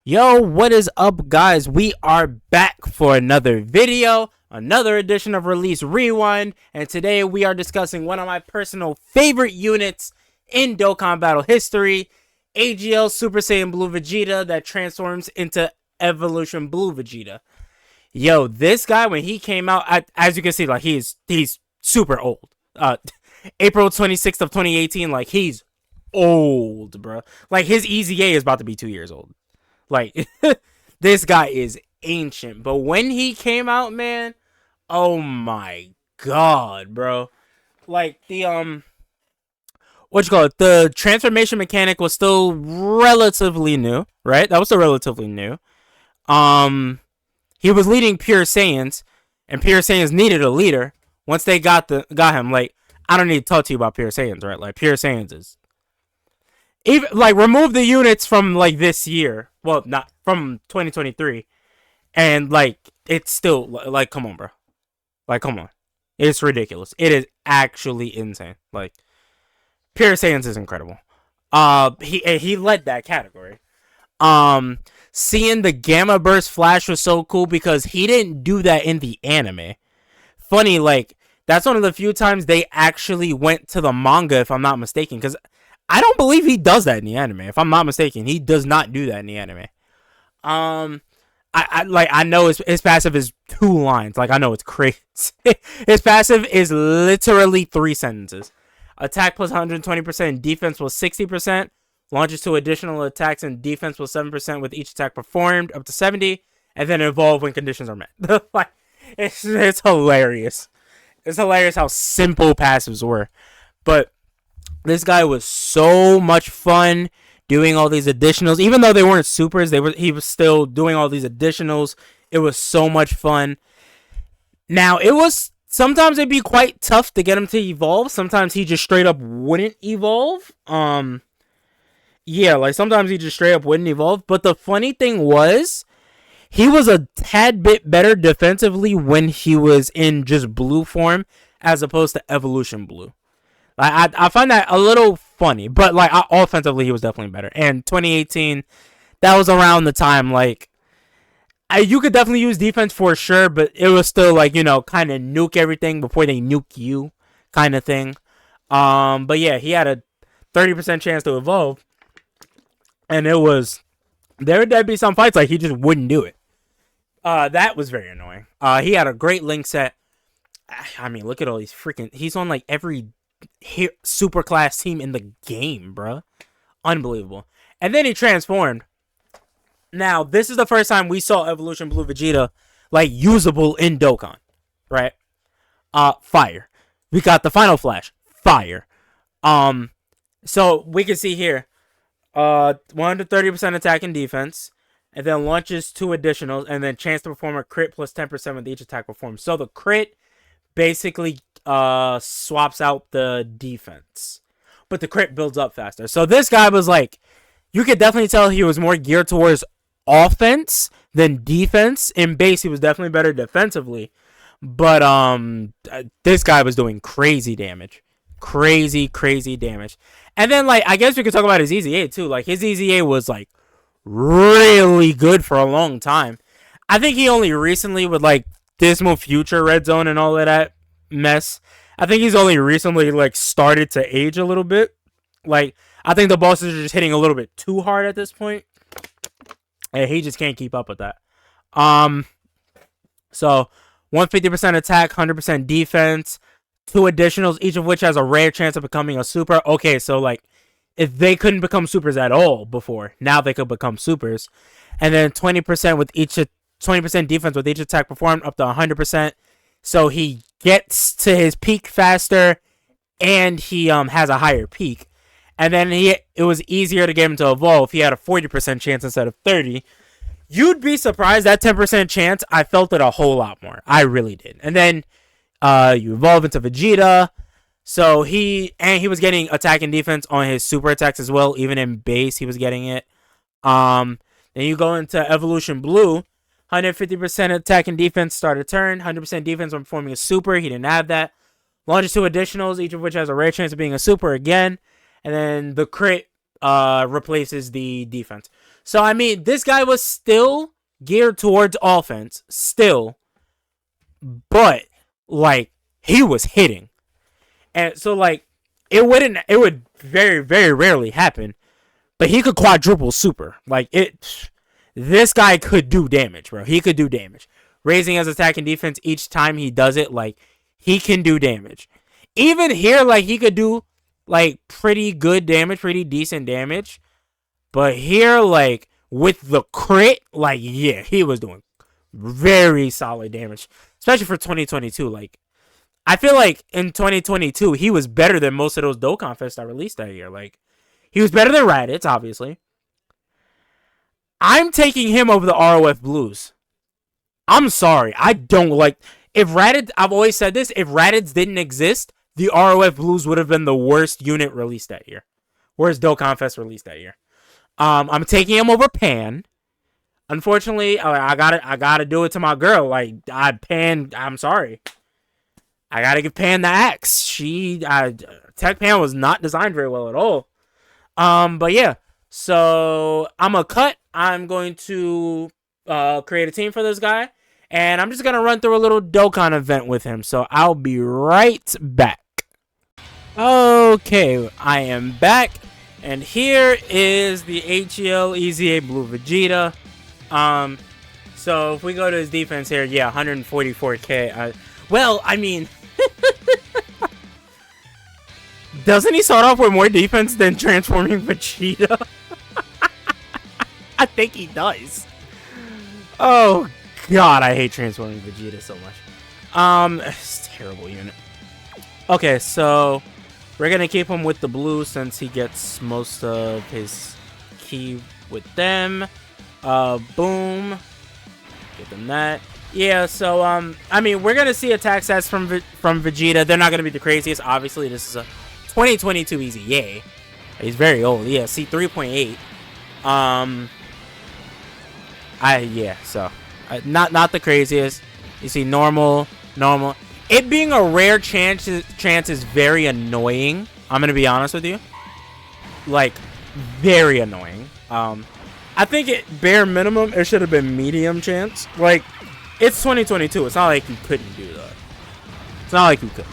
Yo, what is up, guys? We are back for another video, another edition of Release Rewind, and today we are discussing one of my personal favorite units in Dokkan Battle history, AGL Super Saiyan Blue Vegeta that transforms into Evolution Blue Vegeta. Yo, this guy, when he came out, as you can see, like, he's super old. April 26th of 2018, like, he's old, bro. Like, his EZA is about to be 2 years old. Like, this guy is ancient. But when he came out, man, oh my god, bro. Like, what you call it? The transformation mechanic was still relatively new, right? That was still relatively new. He was leading Pure Saiyans, and Pure Saiyans needed a leader. Once they got him, like, I don't need to talk to you about Pure Saiyans, right? Like, Pure Saiyans is even, like, remove the units from, like, this year. Well, not from 2023. And, like, it's still, like, come on, bro. Like, come on. It's ridiculous. It is actually insane. Like, Pure Saiyans is incredible. He led that category. Seeing the Gamma Burst Flash was so cool because he didn't do that in the anime. Funny, like, that's one of the few times they actually went to the manga, if I'm not mistaken, because I don't believe he does that in the anime. If I'm not mistaken, he does not do that in the anime. I know his passive is 2 lines. Like, I know it's crazy. His passive is literally 3 sentences. Attack plus 120%, defense plus 60%. Launches 2 additional attacks and defense plus 7% with each attack performed, up to 70, and then evolve when conditions are met. Like, it's hilarious. It's hilarious how simple passives were. But this guy was so much fun doing all these additionals. Even though they weren't supers, he was still doing all these additionals. It was so much fun. Now, sometimes it'd be quite tough to get him to evolve. Sometimes he just straight up wouldn't evolve. Yeah, like, sometimes he just straight up wouldn't evolve. But the funny thing was, he was a tad bit better defensively when he was in just blue form as opposed to evolution blue. I find that a little funny, but, like, offensively he was definitely better. And 2018, that was around the time, like, you could definitely use defense for sure, but it was still, like, you know, kind of nuke everything before they nuke you, kind of thing. But yeah, he had a 30% chance to evolve, and there'd be some fights like he just wouldn't do it. That was very annoying. He had a great link set. I mean, look at all these he's on, like, every super class team in the game, bruh. Unbelievable. And then he transformed. Now, this is the first time we saw Evolution Blue Vegeta, like, usable in Dokkan, right? Fire. We got the Final Flash. Fire. So we can see here, 130% attack and defense, and then launches 2 additionals, and then chance to perform a crit plus 10% with each attack performed. So the crit basically swaps out the defense, but the crit builds up faster. So this guy was, like, you could definitely tell he was more geared towards offense than defense. In base, he was definitely better defensively, but this guy was doing crazy damage. Crazy damage. And then, like, I guess we could talk about his EZA too. Like, his EZA was, like, really good for a long time. I think he only recently, with, like, Dismal Future, Red Zone, and all of that mess, I think he's only recently, like, started to age a little bit. Like, I think the bosses are just hitting a little bit too hard at this point, and he just can't keep up with that. So 150% attack, 100% defense, 2 additionals, each of which has a rare chance of becoming a super. Okay, so, like, if they couldn't become supers at all before, now they could become supers. And then 20% with each 20% defense with each attack performed, up to 100%. So he gets to his peak faster, and he has a higher peak. And then it was easier to get him to evolve. He had a 40% chance instead of 30. You'd be surprised, that 10% chance, I felt it a whole lot more. I really did. And then you evolve into Vegeta. So he was getting attack and defense on his super attacks as well. Even in base, he was getting it. Then you go into Evolution Blue. 150% attack and defense start a turn. 100% defense when performing a super. He didn't have that. Launches 2 additionals, each of which has a rare chance of being a super again. And then the crit replaces the defense. So, I mean, this guy was still geared towards offense, still, but, like, he was hitting. And so, like, it would very, very rarely happen, but he could quadruple super. Like, this guy could do damage, bro. He could do damage. Raising his attack and defense each time he does it, like, he can do damage. Even here, like, he could do, like, pretty good damage, pretty decent damage. But here, like, with the crit, like, yeah, he was doing very solid damage. Especially for 2022. Like, I feel like in 2022, he was better than most of those Dokkan Fests that released that year. Like, he was better than Raditz, obviously. I'm taking him over the ROF Blues. I'm sorry. I don't like... If Raditz... I've always said this. If Raditz didn't exist, the ROF Blues would have been the worst unit released that year. Worst Dokkan Fest released that year. I'm taking him over Pan. Unfortunately, I gotta do it to my girl. Like, I'm sorry. I gotta give Pan the axe. Tech Pan was not designed very well at all. But yeah. So, I'm a cut. I'm going to create a team for this guy. And I'm just going to run through a little Dokkan event with him. So, I'll be right back. Okay, I am back. And here is the AGL EZA Blue Vegeta. So, if we go to his defense here, yeah, 144k. Well, I mean... Doesn't he start off with more defense than transforming Vegeta? I think he does. Oh, God, I hate transforming Vegeta so much. It's a terrible unit. Okay, so we're going to keep him with the blue since he gets most of his key with them. Boom. Get them that. Yeah, so, I mean, we're going to see attack stats from Vegeta. They're not going to be the craziest. Obviously, this is a 2022 easy. Yay. He's very old. Yeah, see, 3.8. Not the craziest. You see, normal. It being a rare chance is very annoying. I'm going to be honest with you. Like, very annoying. I think bare minimum, it should have been medium chance. Like, it's 2022. It's not like you couldn't do that. It's not like you couldn't.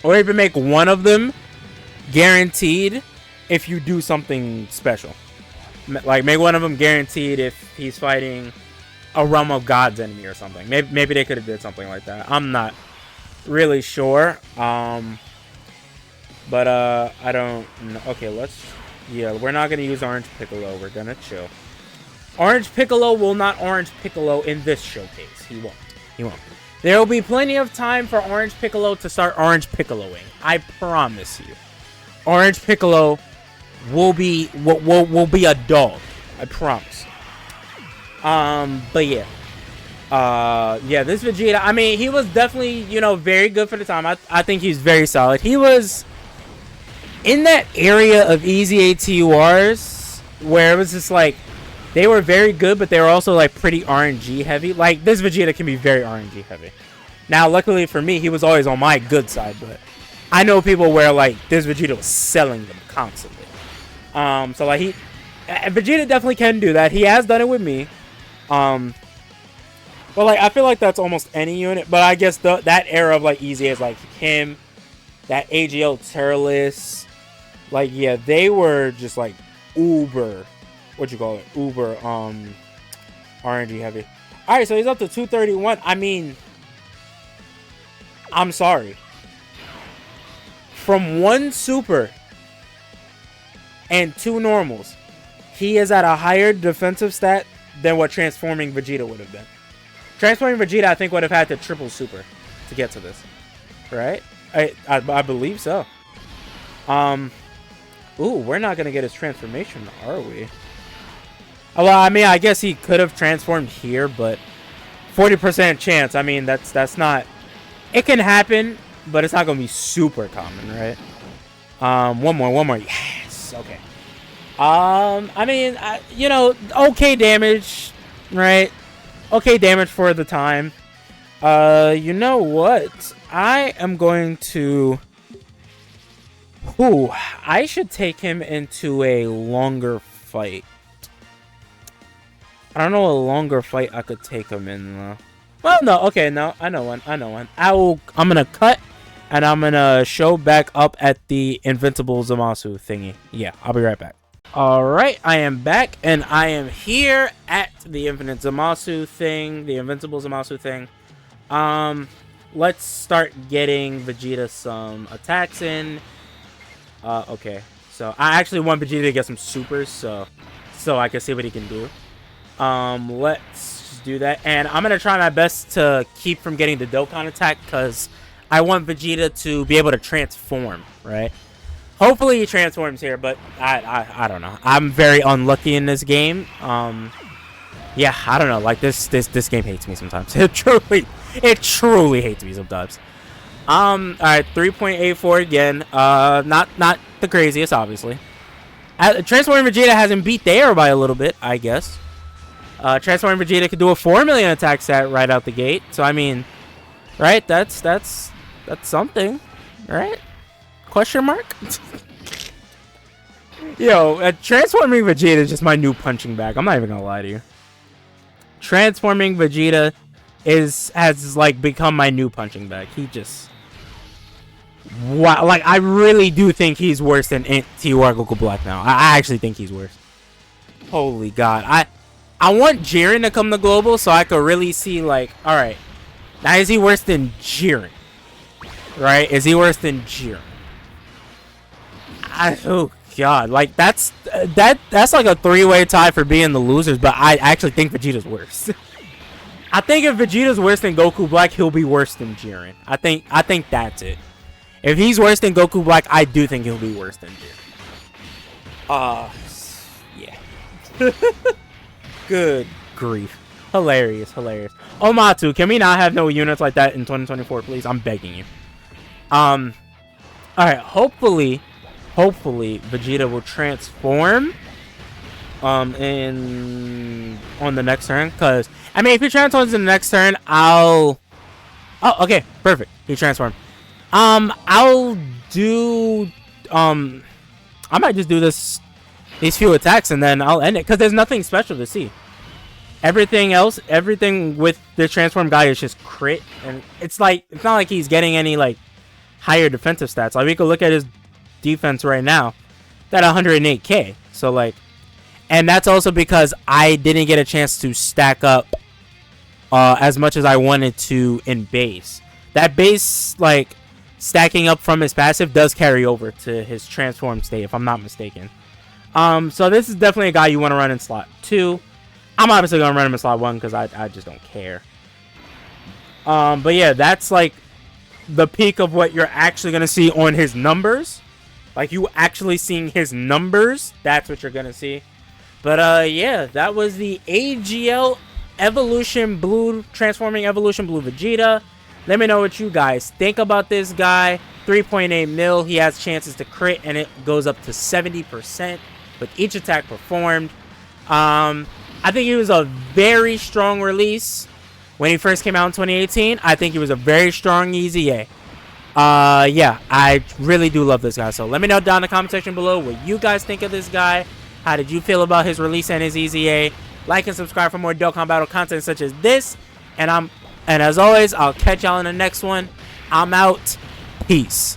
Or even make one of them guaranteed if you do something special. Like, make one of them guaranteed if he's fighting a Realm of God's enemy or something. Maybe they could have did something like that. I'm not really sure. But, I don't know. Okay, yeah, we're not going to use Orange Piccolo. We're going to chill. Orange Piccolo will not Orange Piccolo in this showcase. He won't. There will be plenty of time for Orange Piccolo to start Orange Piccoloing. I promise you. Orange Piccolo will be a dog. I promise. But yeah. Yeah, this Vegeta, I mean, he was definitely, very good for the time. I think he's very solid. He was in that area of easy ATURs where it was just like, they were very good, but they were also, like, pretty RNG heavy. Like, this Vegeta can be very RNG heavy. Now, luckily for me, he was always on my good side, but I know people where, like, this Vegeta was selling them constantly. So, like, Vegeta definitely can do that. He has done it with me. But, like, I feel like that's almost any unit. But I guess that era of, like, easy is, like, him, that AGL Turles. Like, yeah, they were just, like, uber... Uber, RNG heavy. Alright, so he's up to 231. I mean, I'm sorry. From one super and two normals, he is at a higher defensive stat than what transforming Vegeta would have been. Transforming Vegeta, I think, would have had to triple super to get to this. Right? I believe so. Ooh, we're not going to get his transformation, are we? Well, I mean, I guess he could have transformed here, but 40% chance. I mean, that's not... It can happen, but it's not going to be super common, right? One more. Yes, okay. I mean, okay damage, right? Okay damage for the time. You know what? I am going to... Ooh, I should take him into a longer fight. I don't know a longer fight I could take him in though. Well, no, okay, no, I know one. I'm gonna cut, and I'm gonna show back up at the Invincible Zamasu thingy. Yeah, I'll be right back. Alright, I am back, and I am here at the Infinite Zamasu thing, the Invincible Zamasu thing. Let's start getting Vegeta some attacks in. Okay, so I actually want Vegeta to get some supers, so I can see what he can do. Let's just do that, and I'm gonna try my best to keep from getting the Dokkan attack, because I want Vegeta to be able to transform, right? Hopefully he transforms here, but I don't know. I'm very unlucky in this game. Yeah, I don't know. Like this game hates me sometimes. It truly hates me sometimes. All right, 3.84 again. Not the craziest, obviously. Transforming Vegeta hasn't beat the air by a little bit, I guess. Transforming Vegeta could do a 4 million attack stat right out the gate. So I mean, right? That's something, right? Question mark? Yo, transforming Vegeta is just my new punching bag. I'm not even gonna lie to you. Transforming Vegeta has like become my new punching bag. He just, wow, like I really do think he's worse than TUR Goku Black now. I actually think he's worse. Holy God, I want Jiren to come to global so I could really see like, all right, now is he worse than Jiren? Right? Is he worse than Jiren? Oh God, like that's like a 3-way tie for being the losers, but I actually think Vegeta's worse. I think if Vegeta's worse than Goku Black, he'll be worse than Jiren. I think that's it. If he's worse than Goku Black, I do think he'll be worse than Jiren. Yeah. Good grief. Hilarious. Omatu, can we not have no units like that in 2024, please? I'm begging you. Alright, hopefully Vegeta will transform on the next turn, because I mean if he transforms in the next turn, oh, okay, perfect, he transformed. I'll do I might just do these few attacks and then I'll end it, because there's nothing special to see. Everything with the transform guy is just crit, and it's not like he's getting any like higher defensive stats. Like we could look at his defense right now, that 108k. So like, and that's also because I didn't get a chance to stack up as much as I wanted to in base. That base like stacking up from his passive does carry over to his transform state, if I'm not mistaken. So this is definitely a guy you want to run in slot 2. I'm obviously gonna run him in slot 1 because I just don't care. But yeah, that's like the peak of what you're actually gonna see on his numbers. Like you actually seeing his numbers, that's what you're gonna see. But yeah, that was the AGL Evolution Blue, Transforming Evolution Blue Vegeta. Let me know what you guys think about this guy. 3.8 mil, he has chances to crit, and it goes up to 70% with each attack performed. I think he was a very strong release when he first came out in 2018. I think he was a very strong EZA. Yeah, I really do love this guy. So let me know down in the comment section below what you guys think of this guy. How did you feel about his release and his EZA? Like and subscribe for more Dokkan Battle content such as this. And as always, I'll catch y'all in the next one. I'm out. Peace.